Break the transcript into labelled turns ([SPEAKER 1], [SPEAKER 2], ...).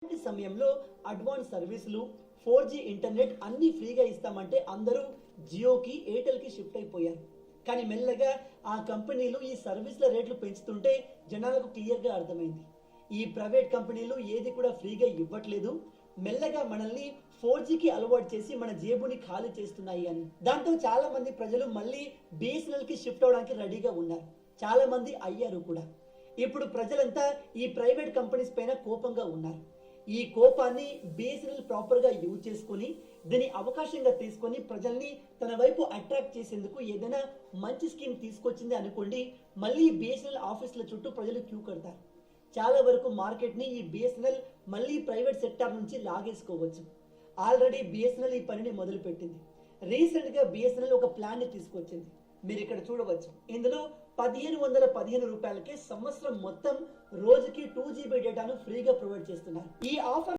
[SPEAKER 1] ఈ సమయంలో అడ్వాన్స్ సర్వీసులు 4G ఇంటర్నెట్ అన్ని ఫ్రీగా ఇస్తామంటే అందరూ జియోకి ఎయిర్టెల్కి షిఫ్ట్ అయిపోయారు. కానీ మెల్లగా ఆ కంపెనీలు ఈ సర్వీసుల రేట్లు పెంచుతుంటే జనాలకు క్లియర్గా అర్థమైంది, ఈ ప్రైవేట్ కంపెనీలు ఏది కూడా ఫ్రీగా ఇవ్వట్లేదు, మెల్లగా మనల్ని 4Gకి అలవాటు చేసి మన జేబుని ఖాళీ చేస్తున్నాయి అని. దాంతో చాలా మంది ప్రజలు మళ్ళీ BSNLకి షిఫ్ట్ అవడానికి రెడీగా ఉన్నారు. చాలా మంది అయ్యారు కూడా. ఇప్పుడు ప్రజలంతా ఈ ప్రైవేట్ కంపెనీస్ పైన కోపంగా ఉన్నారు. ఈ కోపాన్ని BSNL ప్రాపర్ గా యూజ్ చేసుకొని దీని అవకాశంగా తీసుకొని ప్రజల్ని తన వైపు అట్రాక్ట్ చేసేందుకు ఏదైనా మంచి స్కీమ్ తీసుకొచ్చింది అనుకోండి, మళ్ళీ BSNL ఆఫీసుల చుట్టూ ప్రజలు క్యూ కడతారు. చాలా వరకు మార్కెట్ ని ఈ BSNL మళ్ళీ ప్రైవేట్ సెక్టార్ నుంచి లాగేసుకోవచ్చు. ఆల్రెడీ BSNL ఈ పనిని మొదలు పెట్టింది. రీసెంట్ గా BSNL ఒక ప్లాన్ ని తీసుకొచ్చింది. మీరు ఇక్కడ చూడవచ్చు. ఇందులో 1515 రూపాయలకే సంవత్సరం మొత్తం రోజుకి 2GB డేటాను ఫ్రీగా ప్రొవైడ్ చేస్తున్నారు. ఈ ఆఫర్